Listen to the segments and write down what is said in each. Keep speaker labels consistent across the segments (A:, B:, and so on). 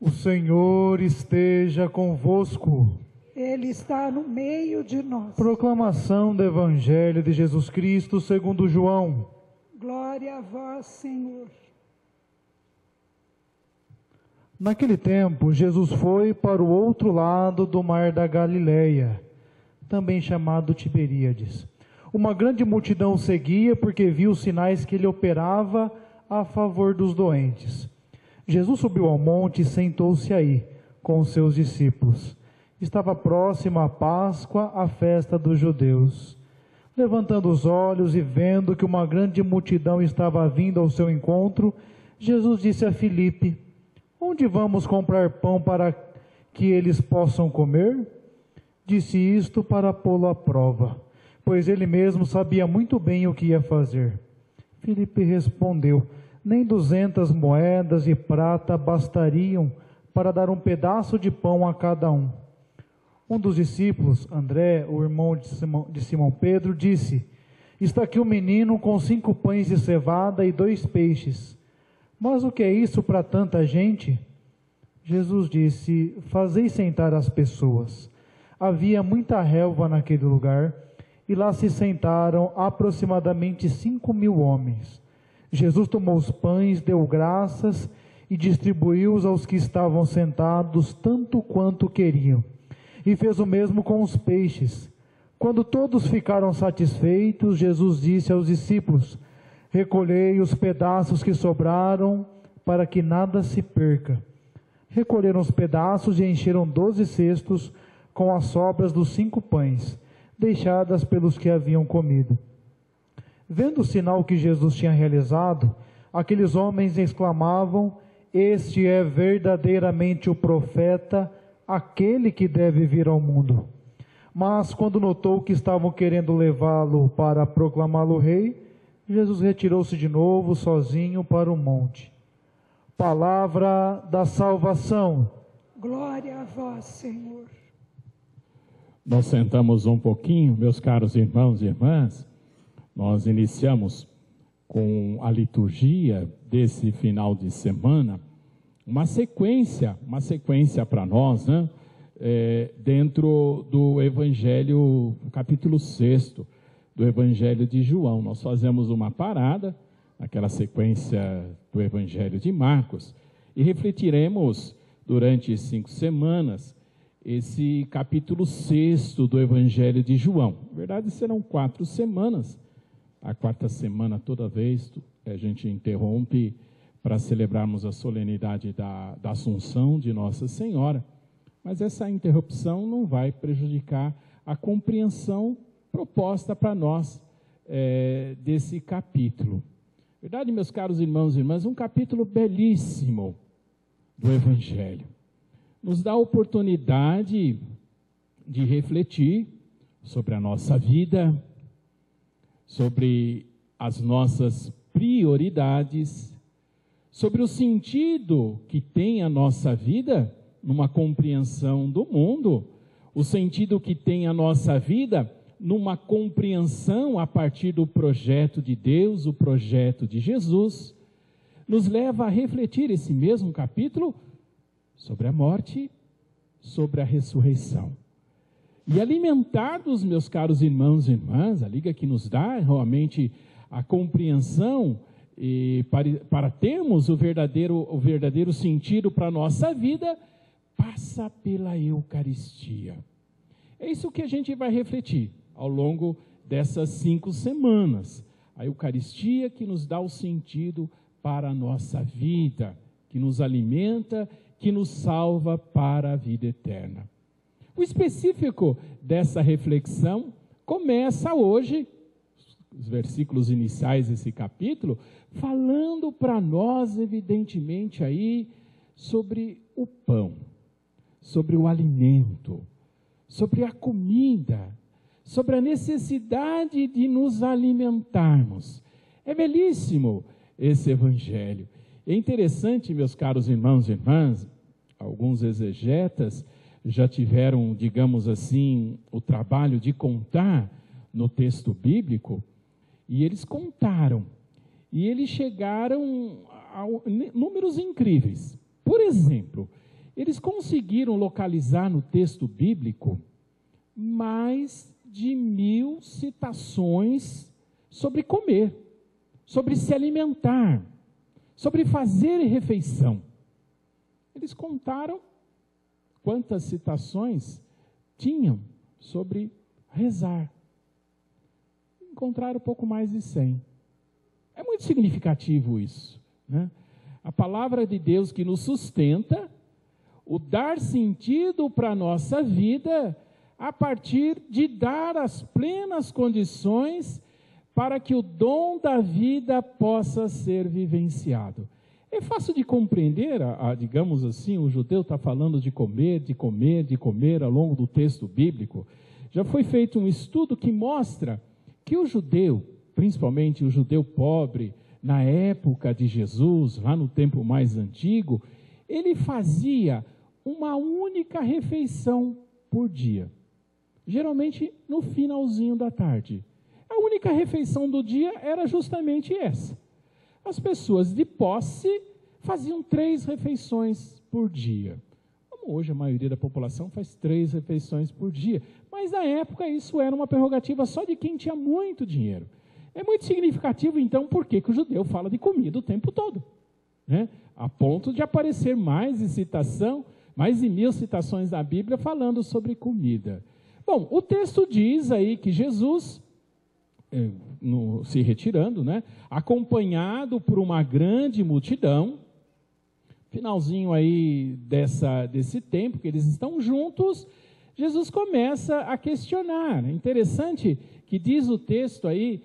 A: O Senhor esteja convosco.
B: Ele está no meio de nós.
A: Proclamação do Evangelho de Jesus Cristo segundo João.
B: Glória a vós, Senhor.
A: Naquele tempo, Jesus foi para o outro lado do mar da Galileia, também chamado Tiberíades. Uma grande multidão o seguia porque viu os sinais que ele operava a favor dos doentes. Jesus subiu ao monte e sentou-se aí, com os seus discípulos. Estava próxima a Páscoa, a festa dos judeus. Levantando os olhos e vendo que uma grande multidão estava vindo ao seu encontro, Jesus disse a Filipe: onde vamos comprar pão para que eles possam comer? Disse isto para pô-lo à prova, pois ele mesmo sabia muito bem o que ia fazer. Filipe respondeu: nem 200 moedas de prata bastariam para dar um pedaço de pão a cada um. Um dos discípulos, André, o irmão de Simão Pedro, disse: está aqui um menino com 5 pães de cevada e 2 peixes. Mas o que é isso para tanta gente? Jesus disse: fazei sentar as pessoas. Havia muita relva naquele lugar, e lá se sentaram aproximadamente 5.000 homens. Jesus tomou os pães, deu graças e distribuiu-os aos que estavam sentados, tanto quanto queriam. E fez o mesmo com os peixes. Quando todos ficaram satisfeitos, Jesus disse aos discípulos: recolhei os pedaços que sobraram, para que nada se perca. Recolheram os pedaços e encheram 12 cestos com as sobras dos 5 pães, deixadas pelos que haviam comido. Vendo o sinal que Jesus tinha realizado, aqueles homens exclamavam: este é verdadeiramente o profeta, aquele que deve vir ao mundo. Mas quando notou que estavam querendo levá-lo para proclamá-lo rei, Jesus retirou-se de novo sozinho para o monte. Palavra da salvação.
B: Glória a vós, Senhor.
C: Nós sentamos um pouquinho, meus caros irmãos e irmãs. Nós iniciamos com a liturgia desse final de semana, uma sequência para nós, né? Dentro do Evangelho, capítulo 6 do Evangelho de João. Nós fazemos uma parada, aquela sequência do Evangelho de Marcos, e refletiremos durante 5 semanas esse capítulo 6 do Evangelho de João. Na verdade, serão 4 semanas. A 4ª semana, toda vez, a gente interrompe para celebrarmos a solenidade da Assunção de Nossa Senhora. Mas essa interrupção não vai prejudicar a compreensão proposta para nós desse capítulo. Verdade, meus caros irmãos e irmãs, um capítulo belíssimo do Evangelho. Nos dá a oportunidade de refletir sobre a nossa vida, sobre as nossas prioridades, sobre o sentido que tem a nossa vida numa compreensão do mundo, o sentido que tem a nossa vida numa compreensão a partir do projeto de Deus, o projeto de Jesus, nos leva a refletir esse mesmo capítulo sobre a morte, sobre a ressurreição. E alimentados, meus caros irmãos e irmãs, a liga que nos dá realmente a compreensão para termos o verdadeiro sentido para a nossa vida, passa pela Eucaristia. É isso que a gente vai refletir ao longo dessas 5 semanas. A Eucaristia que nos dá o sentido para a nossa vida, que nos alimenta, que nos salva para a vida eterna. O específico dessa reflexão começa hoje, os versículos iniciais desse capítulo, falando para nós, evidentemente, aí, sobre o pão, sobre o alimento, sobre a comida, sobre a necessidade de nos alimentarmos. É belíssimo esse evangelho. É interessante, meus caros irmãos e irmãs, alguns exegetas já tiveram, digamos assim, o trabalho de contar no texto bíblico, e eles contaram, e eles chegaram a números incríveis. Por exemplo, eles conseguiram localizar no texto bíblico mais de 1000 citações sobre comer, sobre se alimentar, sobre fazer refeição. Eles contaram quantas citações tinham sobre rezar. Encontraram pouco mais de 100. É muito significativo isso, né? A palavra de Deus que nos sustenta, o dar sentido para a nossa vida, a partir de dar as plenas condições para que o dom da vida possa ser vivenciado. É fácil de compreender, digamos assim, o judeu está falando de comer ao longo do texto bíblico. Já foi feito um estudo que mostra que o judeu, principalmente o judeu pobre, na época de Jesus, lá no tempo mais antigo, ele fazia uma única refeição por dia, geralmente no finalzinho da tarde. A única refeição do dia era justamente essa. As pessoas de posse faziam 3 refeições por dia. Como hoje a maioria da população faz 3 refeições por dia. Mas na época isso era uma prerrogativa só de quem tinha muito dinheiro. É muito significativo, então, por que o judeu fala de comida o tempo todo, né? A ponto de aparecer mais de 1000 citações da Bíblia falando sobre comida. Bom, o texto diz aí que Jesus, se retirando, né, acompanhado por uma grande multidão, finalzinho aí desse tempo que eles estão juntos, Jesus começa a questionar. É interessante que diz o texto aí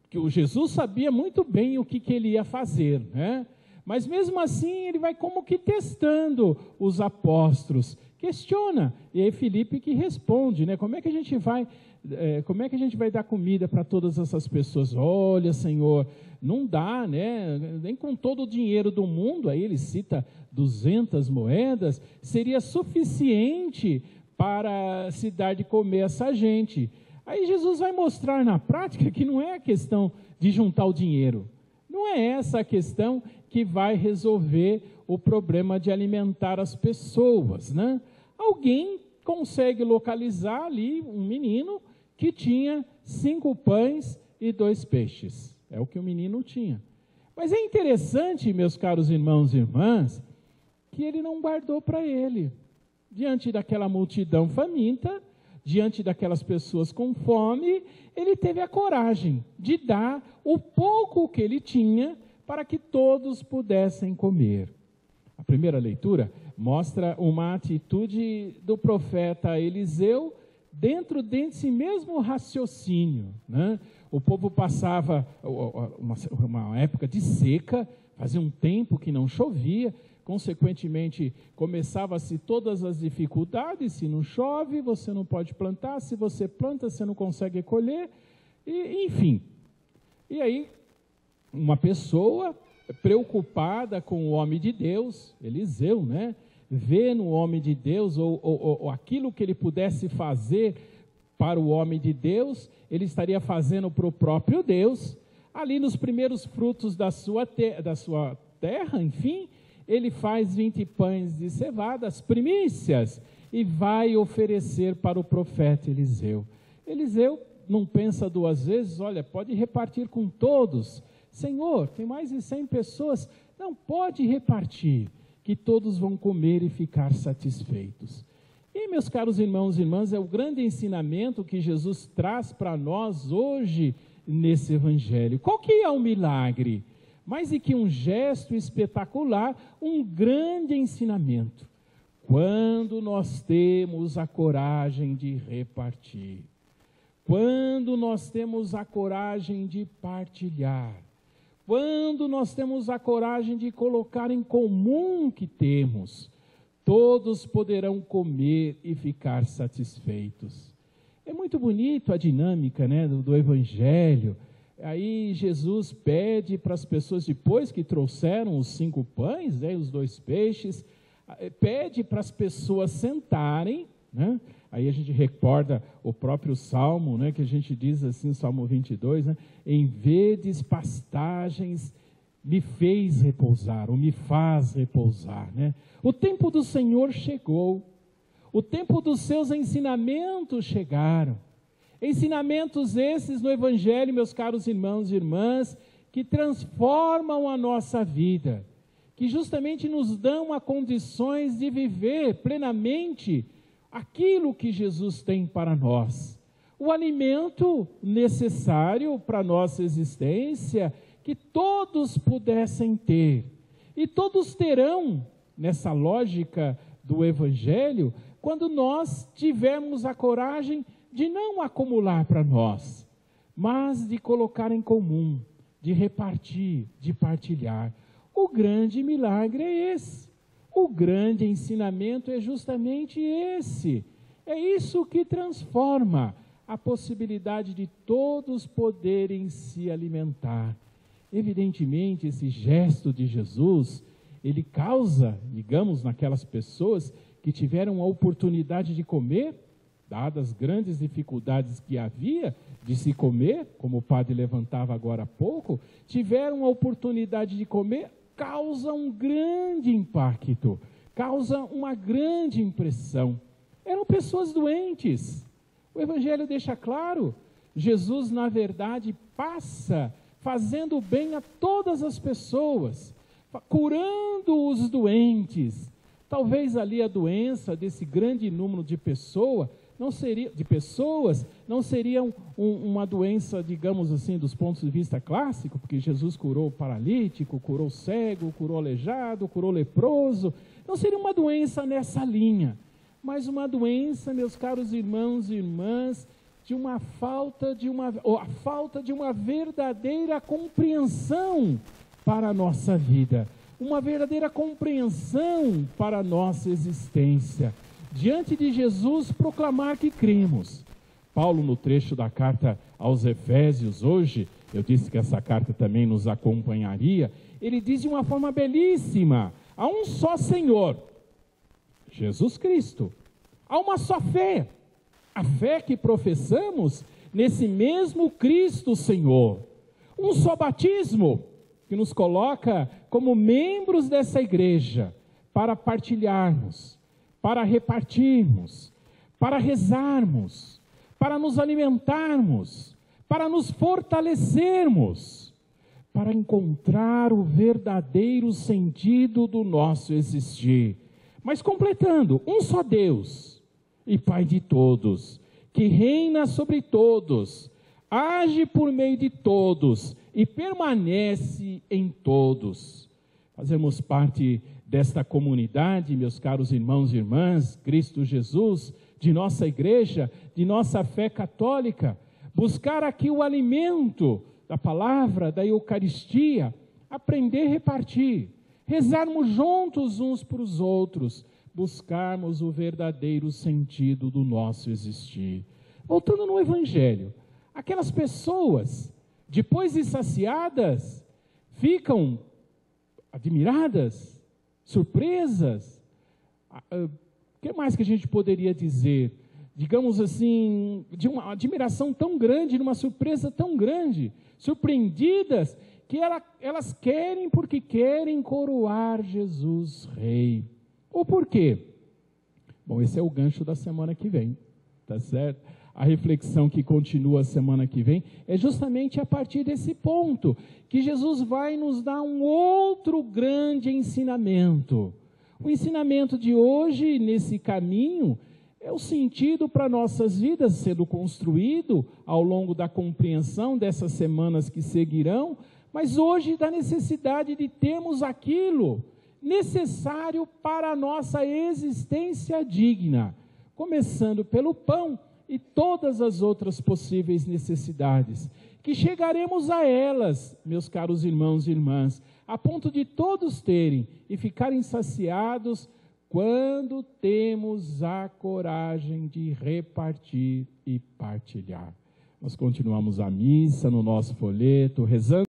C: que o Jesus sabia muito bem o que ele ia fazer, né? Mas mesmo assim ele vai como que testando os apóstolos, questiona, e aí Filipe que responde, né? Como é que a gente vai dar comida para todas essas pessoas? Olha, Senhor, não dá, né? Nem com todo o dinheiro do mundo, aí ele cita 200 moedas, seria suficiente para se dar de comer essa gente. Aí Jesus vai mostrar na prática que não é a questão de juntar o dinheiro, não é essa a questão que vai resolver o problema de alimentar as pessoas, né? Alguém consegue localizar ali um menino que tinha 5 pães e 2 peixes. É o que o menino tinha. Mas é interessante, meus caros irmãos e irmãs, que ele não guardou para ele. Diante daquela multidão faminta, diante daquelas pessoas com fome, ele teve a coragem de dar o pouco que ele tinha para que todos pudessem comer. A primeira leitura mostra uma atitude do profeta Eliseu dentro desse mesmo raciocínio, né? O povo passava uma época de seca, fazia um tempo que não chovia, consequentemente começava-se todas as dificuldades. Se não chove, você não pode plantar, se você planta, você não consegue colher, enfim. E aí, uma pessoa preocupada com o homem de Deus, Eliseu, né? Vê no homem de Deus, ou aquilo que ele pudesse fazer para o homem de Deus, ele estaria fazendo para o próprio Deus. Ali nos primeiros frutos da sua terra, enfim, ele faz 20 pães de cevada, as primícias, e vai oferecer para o profeta Eliseu. Eliseu não pensa 2 vezes, olha, pode repartir com todos. Senhor, tem mais de 100 pessoas, não pode repartir, que todos vão comer e ficar satisfeitos. E, meus caros irmãos e irmãs, é o grande ensinamento que Jesus traz para nós hoje nesse evangelho. Qual que é o milagre? Mais do que um gesto espetacular, um grande ensinamento. Quando nós temos a coragem de repartir, quando nós temos a coragem de partilhar, quando nós temos a coragem de colocar em comum o que temos, todos poderão comer e ficar satisfeitos. É muito bonito a dinâmica, né, do Evangelho. Aí Jesus pede para as pessoas, depois que trouxeram os 5 pães, né, os 2 peixes, pede para as pessoas sentarem, né? Aí a gente recorda o próprio Salmo, né, que a gente diz assim, Salmo 22, né, em verdes pastagens me fez repousar, ou me faz repousar, né? O tempo do Senhor chegou, o tempo dos seus ensinamentos chegaram. Ensinamentos esses no Evangelho, meus caros irmãos e irmãs, que transformam a nossa vida, que justamente nos dão a condições de viver plenamente aquilo que Jesus tem para nós. O alimento necessário para a nossa existência, que todos pudessem ter. E todos terão, nessa lógica do Evangelho, quando nós tivermos a coragem de não acumular para nós, mas de colocar em comum, de repartir, de partilhar. O grande milagre é esse. O grande ensinamento é justamente esse. É isso que transforma a possibilidade de todos poderem se alimentar. Evidentemente, esse gesto de Jesus, ele causa, digamos, naquelas pessoas que tiveram a oportunidade de comer, dadas as grandes dificuldades que havia de se comer, como o padre levantava agora há pouco, tiveram a oportunidade de comer, causa um grande impacto, causa uma grande impressão. Eram pessoas doentes. O Evangelho deixa claro, Jesus, na verdade, passa fazendo bem a todas as pessoas, curando os doentes. Talvez ali a doença desse grande número de pessoas não seria uma doença, digamos assim, dos pontos de vista clássicos, porque Jesus curou o paralítico, curou o cego, curou o aleijado, curou o leproso. Não seria uma doença nessa linha, mas uma doença, meus caros irmãos e irmãs, a falta de uma verdadeira compreensão para a nossa vida, uma verdadeira compreensão para a nossa existência. Diante de Jesus, proclamar que cremos. Paulo, no trecho da carta aos Efésios, hoje, eu disse que essa carta também nos acompanharia, ele diz de uma forma belíssima: há um só Senhor, Jesus Cristo. Há uma só fé, a fé que professamos nesse mesmo Cristo Senhor. Um só batismo, que nos coloca como membros dessa igreja, para partilharmos, para repartirmos, para rezarmos, para nos alimentarmos, para nos fortalecermos, para encontrar o verdadeiro sentido do nosso existir. Mas completando, um só Deus e Pai de todos, que reina sobre todos, age por meio de todos e permanece em todos. Fazemos parte desta comunidade, meus caros irmãos e irmãs, Cristo Jesus, de nossa igreja, de nossa fé católica, buscar aqui o alimento da palavra, da Eucaristia, aprender a repartir, rezarmos juntos uns para os outros, buscarmos o verdadeiro sentido do nosso existir. Voltando no Evangelho, aquelas pessoas, depois de saciadas, ficam admiradas, surpresas. O que mais que a gente poderia dizer? Digamos assim, de uma admiração tão grande, de uma surpresa tão grande, surpreendidas, que elas querem, porque querem coroar Jesus Rei. Ou por quê? Bom, esse é o gancho da semana que vem, tá certo? A reflexão que continua a semana que vem é justamente a partir desse ponto, que Jesus vai nos dar um outro grande ensinamento. O ensinamento de hoje, nesse caminho, é o sentido para nossas vidas sendo construído ao longo da compreensão dessas semanas que seguirão, mas hoje da necessidade de termos aquilo necessário para a nossa existência digna, começando pelo pão e todas as outras possíveis necessidades, que chegaremos a elas, meus caros irmãos e irmãs, a ponto de todos terem e ficarem saciados quando temos a coragem de repartir e partilhar. Nós continuamos a missa no nosso folheto, rezando